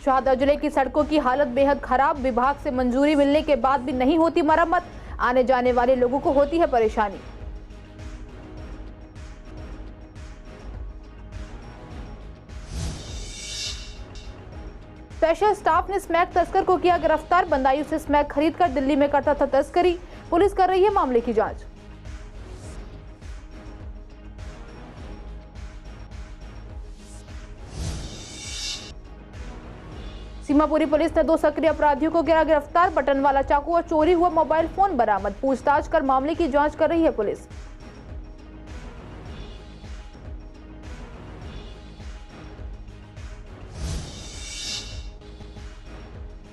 शाहदरा जिले की सड़कों की हालत बेहद खराब, विभाग से मंजूरी मिलने के बाद भी नहीं होती मरम्मत, आने जाने वाले लोगों को होती है परेशानी। स्पेशल स्टाफ ने स्मैक तस्कर को किया गिरफ्तार, बंदायूं से स्मैक खरीदकर दिल्ली में करता था तस्करी, पुलिस कर रही है मामले की जांच। सीमापुरी पुलिस ने 2 सक्रिय अपराधियों को किया गिरफ्तार, बटन वाला चाकू और चोरी हुआ मोबाइल फोन बरामद, पूछताछ कर मामले की जांच कर रही है पुलिस।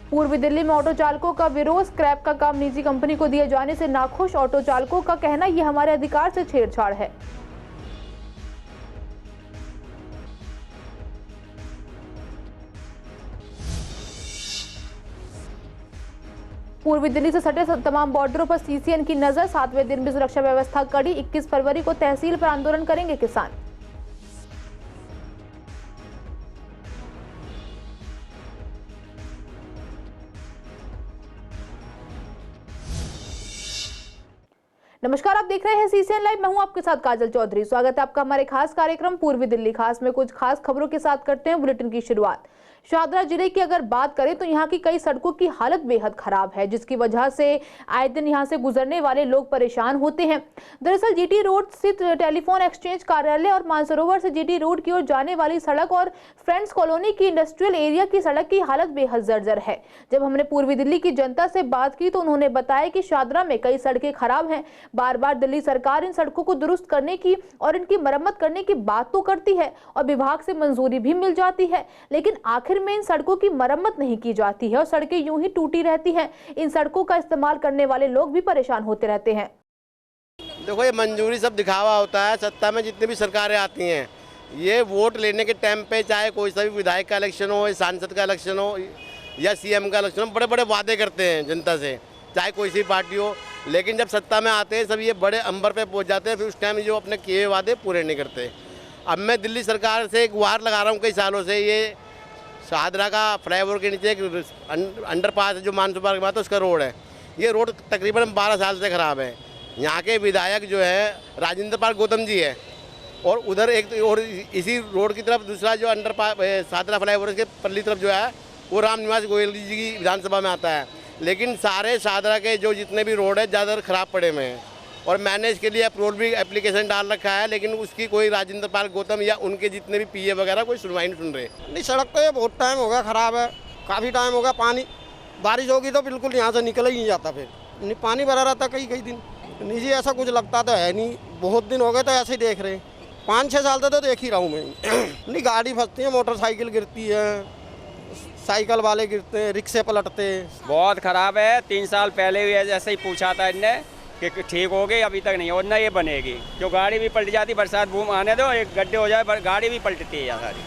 पूर्वी दिल्ली में ऑटो चालकों का विरोध, स्क्रैप का काम निजी कंपनी को दिए जाने से नाखुश ऑटो चालकों का कहना ये हमारे अधिकार से छेड़छाड़ है। पूर्वी दिल्ली से सटे तमाम बॉर्डरों पर सीसीएन की नजर, 7वें दिन भी सुरक्षा व्यवस्था कड़ी, 21 फरवरी को तहसील पर आंदोलन करेंगे किसान। नमस्कार, आप देख रहे हैं सीसीएन लाइव। मैं हूं आपके साथ काजल चौधरी। स्वागत है आपका हमारे खास कार्यक्रम पूर्वी दिल्ली खास में। कुछ खास खबरों के साथ करते हैं बुलेटिन की शुरुआत। शाहदरा जिले की अगर बात करें तो यहाँ की कई सड़कों की हालत बेहद खराब है, जिसकी वजह से आए दिन यहाँ से गुजरने वाले लोग परेशान होते हैं। दरअसल जीटी रोड स्थित टेलीफोन एक्सचेंज कार्यालय और मानसरोवर से जीटी रोड की ओर जाने वाली सड़क और फ्रेंड्स कॉलोनी की इंडस्ट्रियल एरिया की सड़क की हालत बेहद जर्जर है। जब हमने पूर्वी दिल्ली की जनता से बात की तो उन्होंने बताया कि शाहदरा में कई सड़कें खराब हैं। बार बार दिल्ली सरकार इन सड़कों को दुरुस्त करने की और इनकी मरम्मत करने की बात तो करती है और विभाग से मंजूरी भी मिल जाती है, लेकिन आखिर में इन सड़कों की मरम्मत नहीं की जाती है और सड़कें यूं ही टूटी रहती हैं। इन सड़कों का इस्तेमाल करने वाले लोग भी परेशान होते रहते हैं। देखो, ये मंजूरी सब दिखावा होता है। सत्ता में जितनी भी सरकारें आती हैं, ये वोट लेने के टाइम पे चाहे कोई सा भी विधायक का इलेक्शन हो, सांसद का इलेक्शन हो या सीएम का इलेक्शन हो, बड़े बड़े वादे करते हैं जनता से, चाहे कोई सी पार्टी हो। लेकिन जब सत्ता में आते हैं सब ये बड़े अंबर पे पहुंच जाते हैं, फिर उस टाइम जो अपने किए वादे पूरे नहीं करते। अब मैं दिल्ली सरकार से एक गुहार लगा रहा हूँ कई सालों से। ये शाहदरा का फ्लाईओवर के नीचे एक अंडरपास है जो मानसरोवर के बाद उसका रोड है। ये रोड तकरीबन 12 साल से ख़राब है। यहाँ के विधायक जो है राजेंद्र पाल गौतम जी है, और उधर एक और इसी रोड की तरफ दूसरा जो अंडरपास शाहदरा फ्लाईओवर के पल्ली तरफ जो है वो राम निवास गोयल जी की विधानसभा में आता है। लेकिन सारे शाहदरा के जो जितने भी रोड है ज़्यादातर ख़राब पड़े हुए हैं, और मैंने इसके लिए अप्रूवल भी एप्लीकेशन डाल रखा है, लेकिन उसकी कोई राजेंद्र पाल गौतम या उनके जितने भी पीए वगैरह कोई सुनवाई नहीं सुन रहे। नहीं, सड़क तो ये बहुत टाइम हो गया ख़राब है, काफ़ी टाइम हो गया। पानी बारिश होगी तो बिल्कुल यहाँ से निकल ही नहीं जाता, फिर नहीं पानी भरा रहता कई दिन। निजी ऐसा कुछ लगता तो है नहीं, बहुत दिन हो गए तो ऐसे ही देख रहे हैं। 5-6 साल से तो देख ही रहा हूँ मैं। नहीं, गाड़ी फंसती है, मोटरसाइकिल गिरती है, साइकिल वाले गिरते हैं, रिक्शे पलटते हैं। बहुत ख़राब है। 3 साल पहले भी ऐसे ही पूछा था इनने कि ठीक हो गई, अभी तक नहीं, और न ये बनेगी। जो गाड़ी भी पलट जाती, बरसात बूम आने दो, एक गड्ढे हो जाए, गाड़ी भी पलटती है। यहाँ सारी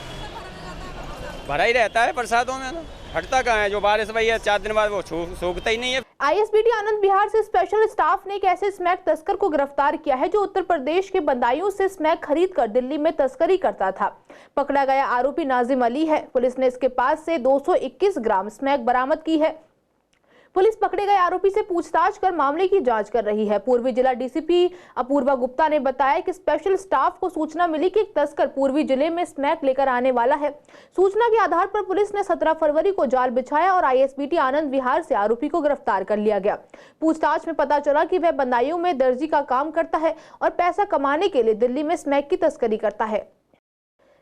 भरा ही रहता है बरसातों में, तो हटता कहाँ है। जो बारिश भई है 4 दिन बाद वो सूखता ही नहीं है। आईएसबीटी आनंद विहार से स्पेशल स्टाफ ने एक ऐसे स्मैक तस्कर को गिरफ्तार किया है जो उत्तर प्रदेश के बंदायूं से स्मैक खरीदकर दिल्ली में तस्करी करता था। पकड़ा गया आरोपी नाजिम अली है। पुलिस ने इसके पास से 221 ग्राम स्मैक बरामद की है। पुलिस पकड़े गए आरोपी से पूछताछ कर मामले की जांच कर रही है। पूर्वी जिला डीसीपी अपूर्वा गुप्ता ने बताया कि स्पेशल स्टाफ को सूचना मिली कि एक तस्कर पूर्वी जिले में स्मैक लेकर आने वाला है। सूचना के आधार पर पुलिस ने 17 फरवरी को जाल बिछाया और आईएसबीटी आनंद विहार से आरोपी को गिरफ्तार कर लिया गया। पूछताछ में पता चला कि वह बंदायूं में दर्जी का काम करता है और पैसा कमाने के लिए दिल्ली में स्मैक की तस्करी करता है।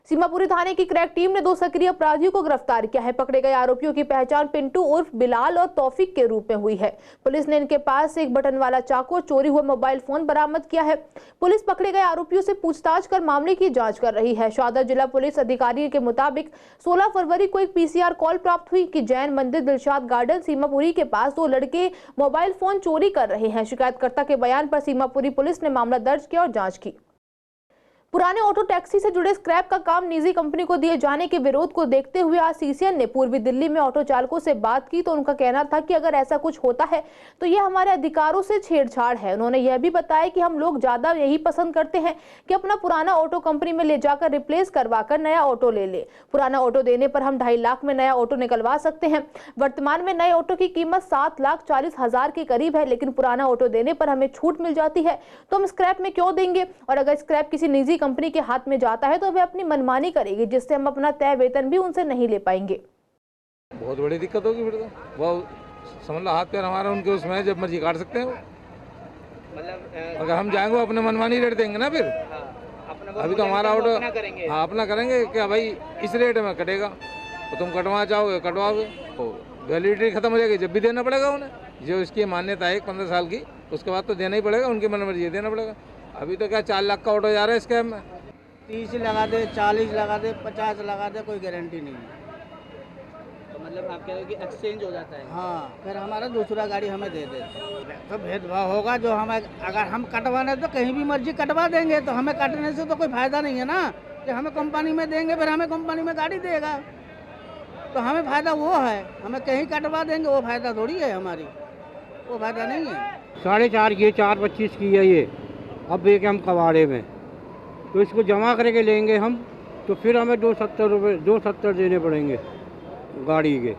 सीमापुरी थाने की क्रैक टीम ने 2 सक्रिय अपराधियों को गिरफ्तार किया है। पकड़े गए आरोपियों की पहचान पिंटू उर्फ बिलाल और तौफीक के रूप में हुई है। पुलिस ने इनके पास से एक बटन वाला चाकू और चोरी हुआ मोबाइल फोन बरामद किया है। पुलिस पकड़े गए आरोपियों से पूछताछ कर मामले की जांच कर रही है। शाहदरा जिला पुलिस अधिकारी के मुताबिक 16 फरवरी को एक पीसीआर कॉल प्राप्त हुई कि जैन मंदिर दिलशाद गार्डन सीमापुरी के पास 2 लड़के मोबाइल फोन चोरी कर रहे हैं। शिकायतकर्ता के बयान पर सीमापुरी पुलिस ने मामला दर्ज किया और जाँच की। पुराने ऑटो टैक्सी से जुड़े स्क्रैप का काम निजी कंपनी को दिए जाने के विरोध को देखते हुए आज सीसीएन ने पूर्वी दिल्ली में ऑटो चालकों से बात की तो उनका कहना था कि अगर ऐसा कुछ होता है तो यह हमारे अधिकारों से छेड़छाड़ है। उन्होंने यह भी बताया कि हम लोग ज्यादा यही पसंद करते हैं कि अपना पुराना ऑटो कंपनी में ले जाकर रिप्लेस करवाकर नया ऑटो ले ले। पुराना ऑटो देने पर हम 2.5 लाख में नया ऑटो निकलवा सकते हैं। वर्तमान में नए ऑटो की कीमत 7,40,000 के करीब है, लेकिन पुराना ऑटो देने पर हमें छूट मिल जाती है तो हम स्क्रैप में क्यों देंगे। और अगर स्क्रैप किसी निजी कंपनी के हाथ में जाता है तो वे अपनी मनमानी करेगी, जिससे हम अपना तय वेतन भी उनसे नहीं ले पाएंगे। बहुत बड़ी दिक्कत होगी फिर तो वो समझ लो हाथ पैर हमारा उनके उसमें जब मर्जी काट सकते हैं वो। मतलब अगर हम जाएंगे अपने मनमानी रेट देंगे ना फिर। अभी तो हमारा ऑटो हाँ अपना करेंगे क्या भाई, इस रेट में कटेगा तो तुम कटवा चाहोगे कटवाओगे तो वैलिडिटी खत्म हो जाएगी, जब भी देना पड़ेगा उन्हें। जो इसकी मान्यता है 15 साल की, उसके बाद तो देना ही पड़ेगा, उनकी मनमर्जी देना पड़ेगा। अभी तो क्या 4 लाख का ऑटो जा रहा है स्कैम में। 30 लगा दे, 40 लगा दे, 50 लगा दे, कोई गारंटी नहीं है। तो मतलब आप कह रहे हो कि एक्सचेंज हो जाता है। हाँ, फिर हमारा दूसरा गाड़ी हमें दे दे तो भेदभाव होगा। जो हमें अगर हम कटवाने तो कहीं भी मर्जी कटवा देंगे, तो हमें कटने से तो कोई फायदा नहीं है ना। कि हमें कंपनी में देंगे फिर हमें कंपनी में गाड़ी देगा, तो हमें फायदा वो है। हमें कहीं कटवा देंगे वो फायदा थोड़ी है, हमारी वो फायदा नहीं है। 4.5 की 4.25 की है ये, अब एक हम कबाड़े में, तो इसको जमा करके लेंगे हम तो फिर हमें 270 देने पड़ेंगे गाड़ी के।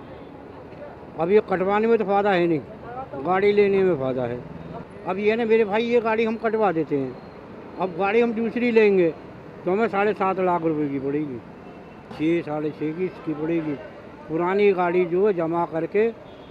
अब ये कटवाने में तो फ़ायदा है नहीं, गाड़ी लेने में फ़ायदा है। अब ये ना मेरे भाई, ये गाड़ी हम कटवा देते हैं, अब गाड़ी हम दूसरी लेंगे तो हमें 7.5 लाख रुपए की पड़ेगी, 6-6.5 की इसकी पड़ेगी। पुरानी गाड़ी जो है जमा करके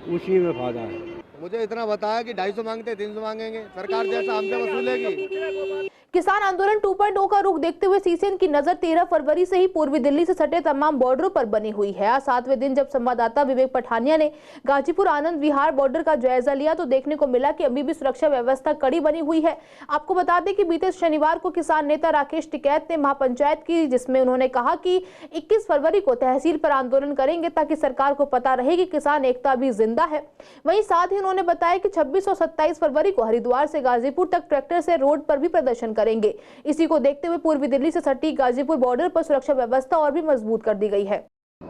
उसी में फ़ायदा है। मुझे इतना बताया कि 250 मांगते 300 मांगेंगे, सरकार जैसा हमसे वसूलेगी। किसान आंदोलन 2.0 का रुख देखते हुए सीसीएन की नजर 13 फरवरी से ही पूर्वी दिल्ली से सटे तमाम बॉर्डरों पर बनी हुई है। आज 7वें दिन जब संवाददाता विवेक पठानिया ने गाजीपुर आनंद विहार बॉर्डर का जायजा लिया तो देखने को मिला कि अभी भी सुरक्षा व्यवस्था कड़ी बनी हुई है। आपको बता दें कि बीते शनिवार को किसान नेता राकेश टिकैत ने महापंचायत की, जिसमें उन्होंने कहा कि 21 फरवरी को तहसील पर आंदोलन करेंगे ताकि सरकार को पता रहे कि किसान एकता भी जिंदा है। वहीं साथ ही उन्होंने बताया कि 26 और 27 फरवरी को हरिद्वार से गाजीपुर तक ट्रैक्टर से रोड पर भी प्रदर्शन करेंगे। इसी को देखते हुए पूर्वी दिल्ली से सटी गाजीपुर बॉर्डर पर सुरक्षा व्यवस्था और भी मजबूत कर दी गई है।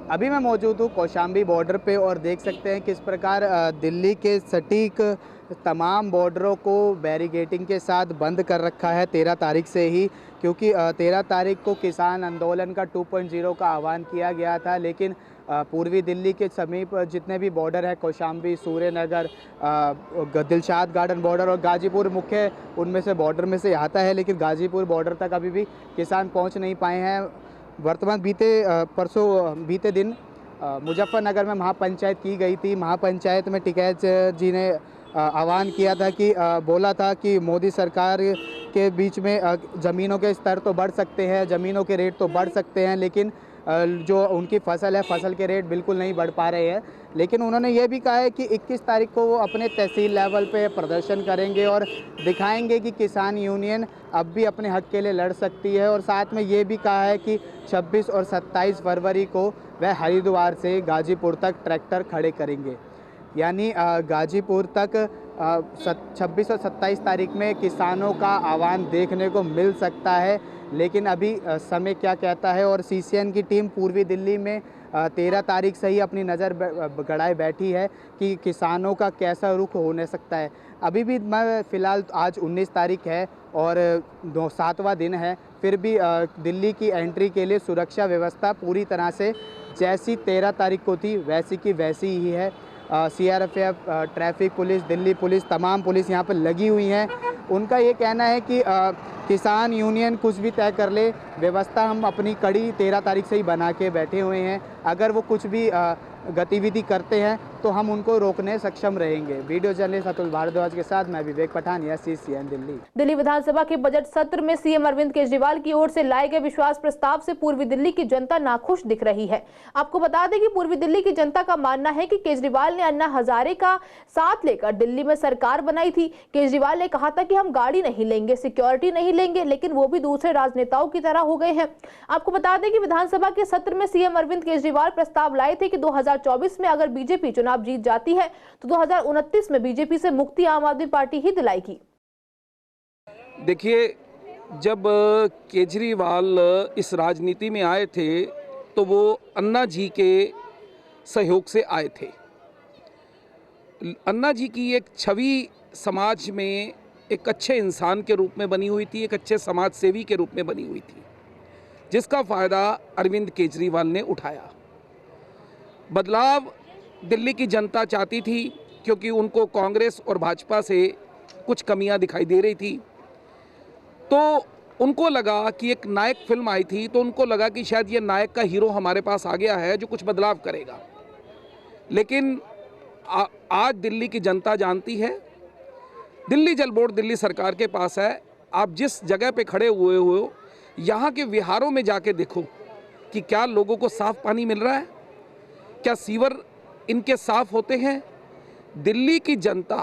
अभी मैं मौजूद हूँ कौशाम्बी बॉर्डर पे और देख सकते हैं किस प्रकार दिल्ली के सटीक तमाम बॉर्डरों को बैरिकेडिंग के साथ बंद कर रखा है 13 तारीख से ही, क्योंकि 13 तारीख को किसान आंदोलन का 2.0 का आह्वान किया गया था। लेकिन पूर्वी दिल्ली के समीप जितने भी बॉर्डर है, कौशाम्बी, सूर्यनगर, दिलशाद गार्डन बॉर्डर और गाजीपुर मुख्य उनमें से बॉर्डर में से आता है, लेकिन गाजीपुर बॉर्डर तक अभी भी किसान पहुंच नहीं पाए हैं। वर्तमान बीते दिन मुजफ्फरनगर में महापंचायत की गई थी। महापंचायत में टिकैत जी ने आह्वान किया था कि बोला था कि मोदी सरकार के बीच में ज़मीनों के स्तर तो बढ़ सकते हैं, ज़मीनों के रेट तो बढ़ सकते हैं, लेकिन जो उनकी फसल है, फसल के रेट बिल्कुल नहीं बढ़ पा रहे हैं। लेकिन उन्होंने ये भी कहा है कि 21 तारीख को वो अपने तहसील लेवल पे प्रदर्शन करेंगे और दिखाएंगे कि किसान यूनियन अब भी अपने हक के लिए लड़ सकती है। और साथ में ये भी कहा है कि 26 और 27 फरवरी को वह हरिद्वार से गाजीपुर तक ट्रैक्टर खड़े करेंगे। यानी गाजीपुर तक 26 और 27 तारीख में किसानों का आह्वान देखने को मिल सकता है। लेकिन अभी समय क्या कहता है। और सीसीएन की टीम पूर्वी दिल्ली में 13 तारीख से ही अपनी नज़र गड़ाए बैठी है कि किसानों का कैसा रुख होने सकता है। अभी भी मैं फ़िलहाल आज 19 तारीख है और 7वां दिन है, फिर भी दिल्ली की एंट्री के लिए सुरक्षा व्यवस्था पूरी तरह से जैसी 13 तारीख को थी वैसी की वैसी ही है। CRPF, traffic police, Delhi police, तमाम पुलिस यहाँ पर लगी हुई हैं। उनका ये कहना है कि किसान यूनियन कुछ भी तय कर ले, व्यवस्था हम अपनी कड़ी 13 तारीख से ही बना के बैठे हुए हैं। अगर वो कुछ भी गतिविधि करते हैं तो हम उनको रोकने सक्षम रहेंगे। वीडियो जर्नलिस्ट अतुल भारद्वाज के साथ मैं विवेक पठानिया, CCN दिल्ली। दिल्ली विधानसभा के बजट सत्र में सीएम अरविंद केजरीवाल की ओर से लाए गए विश्वास प्रस्ताव से पूर्वी दिल्ली की जनता नाखुश दिख रही है। आपको बता दें कि पूर्वी दिल्ली की जनता का मानना है कि केजरीवाल ने अन्ना हजारे का साथ लेकर दिल्ली में सरकार बनाई थी। केजरीवाल ने कहा था कि हम गाड़ी नहीं लेंगे, सिक्योरिटी नहीं लेंगे, लेकिन वो भी दूसरे राजनेताओं की तरह हो गए हैं। आपको बता दें कि विधानसभा के सत्र में सीएम अरविंद केजरीवाल प्रस्ताव लाए थे कि 2024 में अगर बीजेपी चुनाव जीत जाती है तो 2029 में बीजेपी से मुक्ति आम आदमी पार्टी ही दिलाएगी। देखिए, जब केजरीवाल इस राजनीति में आए थे तो वो अन्ना जी के सहयोग से आए थे। अन्ना जी की एक छवि समाज में एक अच्छे इंसान के रूप में बनी हुई थी, एक अच्छे समाज सेवी के रूप में बनी हुई थी, जिसका फ़ायदा अरविंद केजरीवाल ने उठाया। बदलाव दिल्ली की जनता चाहती थी क्योंकि उनको कांग्रेस और भाजपा से कुछ कमियां दिखाई दे रही थी। तो उनको लगा कि एक नायक फिल्म आई थी, तो उनको लगा कि शायद ये नायक का हीरो हमारे पास आ गया है जो कुछ बदलाव करेगा। लेकिन आज दिल्ली की जनता जानती है, दिल्ली जल बोर्ड दिल्ली सरकार के पास है। आप जिस जगह पे खड़े हुए हो, यहाँ के विहारों में जाके देखो कि क्या लोगों को साफ़ पानी मिल रहा है, क्या सीवर इनके साफ़ होते हैं। दिल्ली की जनता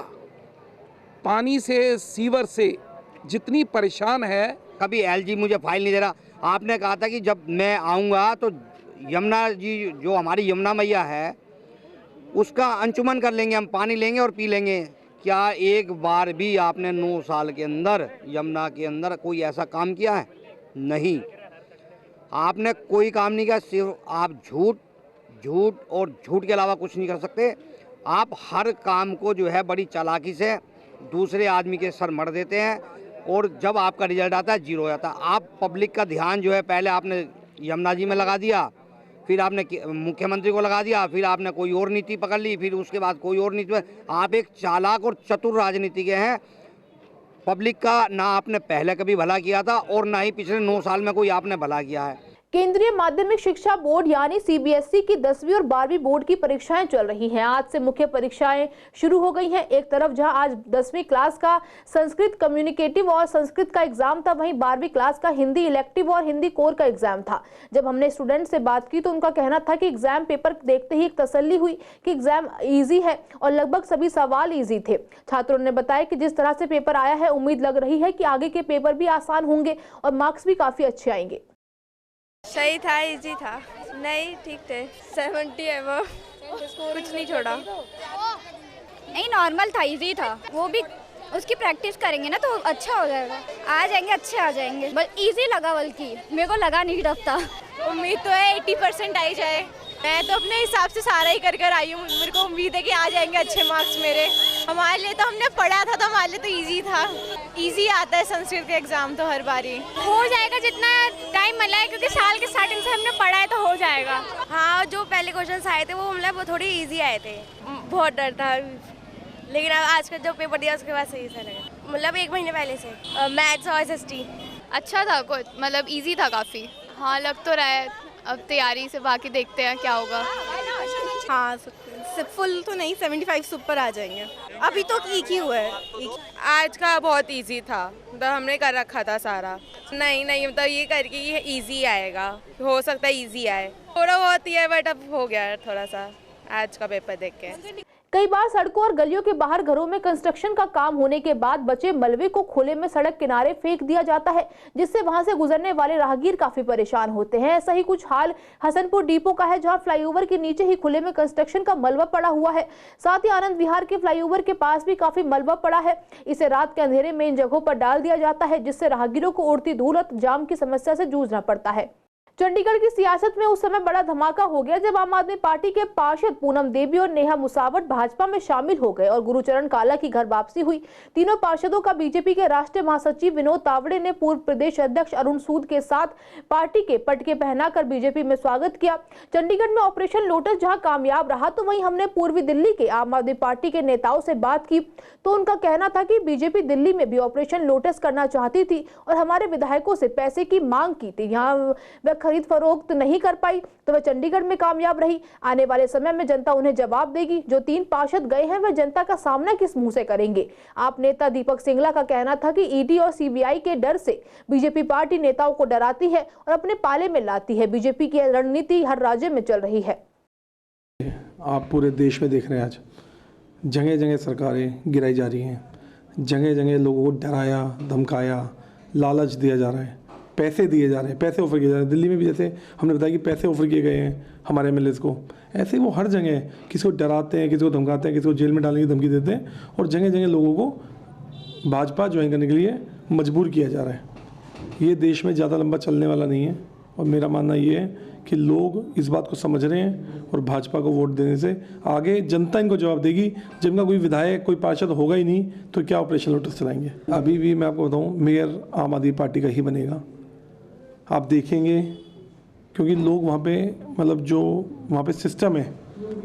पानी से, सीवर से जितनी परेशान है। कभी एलजी मुझे फाइल नहीं दे रहा। आपने कहा था कि जब मैं आऊँगा तो यमुना जी, जो हमारी यमुना मैया है, उसका अंशुमन कर लेंगे, हम पानी लेंगे और पी लेंगे। क्या एक बार भी आपने 9 साल के अंदर यमुना के अंदर कोई ऐसा काम किया है? नहीं, आपने कोई काम नहीं किया। सिर्फ आप झूठ और झूठ के अलावा कुछ नहीं कर सकते। आप हर काम को जो है बड़ी चालाकी से दूसरे आदमी के सर मढ़ देते हैं और जब आपका रिजल्ट आता है जीरो हो जाता है। आप पब्लिक का ध्यान जो है पहले आपने यमुना जी में लगा दिया, फिर आपने मुख्यमंत्री को लगा दिया, फिर आपने कोई और नीति पकड़ ली, फिर उसके बाद कोई और नीति। आप एक चालाक और चतुर राजनीति के हैं। पब्लिक का ना आपने पहले कभी भला किया था और ना ही पिछले 9 साल में कोई आपने भला किया है। केंद्रीय माध्यमिक शिक्षा बोर्ड यानी सीबीएसई की 10वीं और 12वीं बोर्ड की परीक्षाएं चल रही हैं। आज से मुख्य परीक्षाएं शुरू हो गई हैं। एक तरफ जहां आज 10वीं क्लास का संस्कृत कम्युनिकेटिव और संस्कृत का एग्जाम था, वहीं 12वीं क्लास का हिंदी इलेक्टिव और हिंदी कोर का एग्जाम था। जब हमने स्टूडेंट से बात की तो उनका कहना था कि एग्जाम पेपर देखते ही एक तसल्ली हुई कि एग्जाम ईजी है और लगभग सभी सवाल ईजी थे। छात्रों ने बताया कि जिस तरह से पेपर आया है, उम्मीद लग रही है कि आगे के पेपर भी आसान होंगे और मार्क्स भी काफी अच्छे आएंगे। सही था, इजी था। नहीं, ठीक थे। 70 है वो, कुछ नहीं छोड़ा। नहीं, नॉर्मल था, इजी था। वो भी उसकी प्रैक्टिस करेंगे ना तो अच्छा हो जाएगा। आ जाएंगे, अच्छे आ जाएंगे। बस इजी लगा, बल्कि मेरे को लगा नहीं टफ था। उम्मीद तो है 80% आई जाए। मैं तो अपने हिसाब से सारा ही कर आई हूँ। मेरे को उम्मीद है कि आ जाएंगे अच्छे मार्क्स मेरे। हमारे लिए तो हमने पढ़ा था तो हमारे लिए तो इजी था। इजी आता है संस्कृत के एग्जाम तो हर बारी। हो जाएगा जितना टाइम मिला है, क्योंकि साल के स्टार्टिंग से हमने पढ़ा है तो हो जाएगा। हाँ, जो पहले क्वेश्चन आए थे वो थोड़ी ईजी आए थे। बहुत डर था, लेकिन अब आज का जो पेपर दिया उसके बाद सही से लगा। मतलब 1 महीने पहले से। मैथ्स और SST अच्छा था, कुछ मतलब इजी था काफ़ी। हाँ, लग तो रहा है। अब तैयारी से बाकी देखते हैं क्या होगा। हाँ, फुल तो नहीं, 75 से ऊपर आ जाएंगे। अभी तो एक ही हुआ है। आज का बहुत इजी था, मतलब हमने कर रखा था सारा। नहीं, मतलब ये करके ये इजी आएगा, हो सकता है इजी आए। थोड़ा बहुत ही है, बट अब हो गया है थोड़ा सा आज का पेपर देख के। कई बार सड़कों और गलियों के बाहर घरों में कंस्ट्रक्शन का काम होने के बाद बचे मलबे को खुले में सड़क किनारे फेंक दिया जाता है, जिससे वहां से गुजरने वाले राहगीर काफी परेशान होते हैं। ऐसा ही कुछ हाल हसनपुर डिपो का है, जहां फ्लाईओवर के नीचे ही खुले में कंस्ट्रक्शन का मलबा पड़ा हुआ है। साथ ही आनंद विहार के फ्लाईओवर के पास भी काफी मलबा पड़ा है। इसे रात के अंधेरे में इन जगहों पर डाल दिया जाता है, जिससे राहगीरों को उड़ती धूल और जाम की समस्या से जूझना पड़ता है। चंडीगढ़ की सियासत में उस समय बड़ा धमाका हो गया जब आम आदमी पार्टी के पार्षद पूनम देवी और नेहा मुसावट भाजपा में शामिल हो गए और गुरुचरण काला की घर वापसी हुई। तीनों पार्षदों का बीजेपी के राष्ट्रीय महासचिव विनोद तावड़े ने पूर्व प्रदेश अध्यक्ष अरुण सूद के साथ पार्टी के पटके पहनाकर बीजेपी में स्वागत किया। चंडीगढ़ में ऑपरेशन लोटस जहां कामयाब रहा, तो वहीं हमने पूर्वी दिल्ली के आम आदमी पार्टी के नेताओं से बात की तो उनका कहना था कि बीजेपी दिल्ली में भी ऑपरेशन लोटस करना चाहती थी और हमारे विधायकों से पैसे की मांग की थी। यहाँ वह खरीद फरोख्त नहीं कर पाई तो वह चंडीगढ़ में कामयाब रही। आने वाले समय में जनता उन्हें जवाब देगी। जो 3 पार्षद गए हैं वह जनता का सामना किस मुंह से करेंगे। आप नेता दीपक सिंगला का कहना था कि ईडी और सीबीआई के डर से बीजेपी पार्टी नेताओं को डराती है और अपने पाले में लाती है। बीजेपी की रणनीति हर राज्य में चल रही है। आप पूरे देश में देख रहे हैं, आज जगह जगह सरकारें गिराई जा रही हैं, जगह जगह लोगों को डराया धमकाया, लालच दिया जा रहा है, पैसे दिए जा रहे हैं, पैसे ऑफर किए जा रहे हैं। दिल्ली में भी जैसे हमने बताया कि पैसे ऑफर किए गए हैं हमारे एमएलएस को, ऐसे वो हर जगह किसी को डराते हैं, किसी को धमकाते हैं, किसी को जेल में डालने की धमकी देते हैं और जगह जगह लोगों को भाजपा ज्वाइन करने के लिए मजबूर किया जा रहा है। ये देश में ज़्यादा लंबा चलने वाला नहीं है। और मेरा मानना ये है कि लोग इस बात को समझ रहे हैं और भाजपा को वोट देने से आगे जनता इनको जवाब देगी। जब इनका कोई विधायक कोई पार्षद होगा ही नहीं तो क्या ऑपरेशन लोटस चलाएंगे। अभी भी मैं आपको बताऊं, मेयर आम आदमी पार्टी का ही बनेगा। आप देखेंगे क्योंकि लोग वहाँ पे मतलब जो वहाँ पे सिस्टम है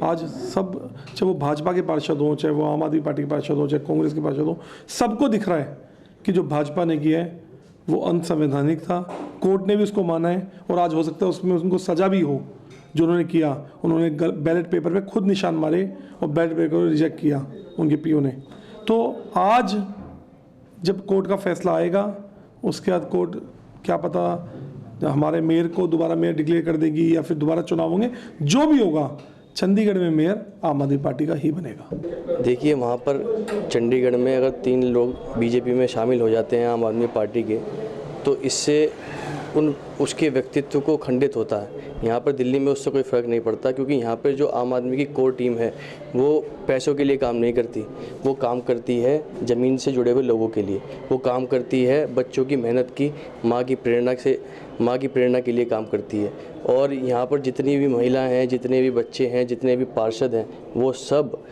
आज सब, चाहे वो भाजपा के पार्षद हों, चाहे वो आम आदमी पार्टी के पार्षद हों, चाहे कांग्रेस के पार्षद हों, सबको दिख रहा है कि जो भाजपा ने किया है वो अनसंवैधानिक था। कोर्ट ने भी उसको माना है और आज हो सकता है उसमें उनको सज़ा भी हो। जो उन्होंने किया, उन्होंने बैलेट पेपर पे खुद निशान मारे और बैलेट पेपर को रिजेक्ट किया उनके पीओ ने। तो आज जब कोर्ट का फैसला आएगा उसके बाद कोर्ट क्या पता हमारे मेयर को दोबारा मेयर डिक्लेयर कर देगी या फिर दोबारा चुनाव होंगे। जो भी होगा चंडीगढ़ में मेयर आम आदमी पार्टी का ही बनेगा। देखिए वहाँ पर चंडीगढ़ में अगर 3 लोग बीजेपी में शामिल हो जाते हैं आम आदमी पार्टी के, तो इससे उसके व्यक्तित्व को खंडित होता है। यहाँ पर दिल्ली में उससे कोई फ़र्क नहीं पड़ता, क्योंकि यहाँ पर जो आम आदमी की कोर टीम है वो पैसों के लिए काम नहीं करती, वो काम करती है ज़मीन से जुड़े हुए लोगों के लिए, वो काम करती है बच्चों की मेहनत की, माँ की प्रेरणा के लिए काम करती है। और यहाँ पर जितनी भी महिलाएं हैं, जितने भी बच्चे हैं, जितने भी पार्षद हैं, वो सब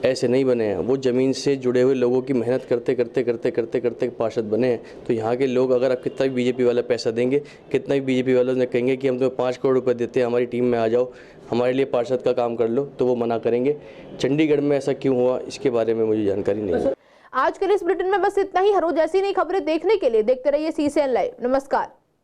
ऐसे नहीं बने हैं। वो ज़मीन से जुड़े हुए लोगों की मेहनत करते पार्षद बने हैं। तो यहाँ के लोग अगर आप कितना भी बीजेपी वाला पैसा देंगे, कितना भी बीजेपी वालों ने कहेंगे कि हम तुम्हें 5 करोड़ रुपए देते हैं, हमारी टीम में आ जाओ, हमारे लिए पार्षद का काम कर लो, तो वो मना करेंगे। चंडीगढ़ में ऐसा क्यों हुआ इसके बारे में मुझे जानकारी नहीं है। आज के लिए इस बुलेटिन में बस इतना ही। हर रोज ऐसी नई खबरें देखने के लिए देखते रहिए CCN लाइव। नमस्कार।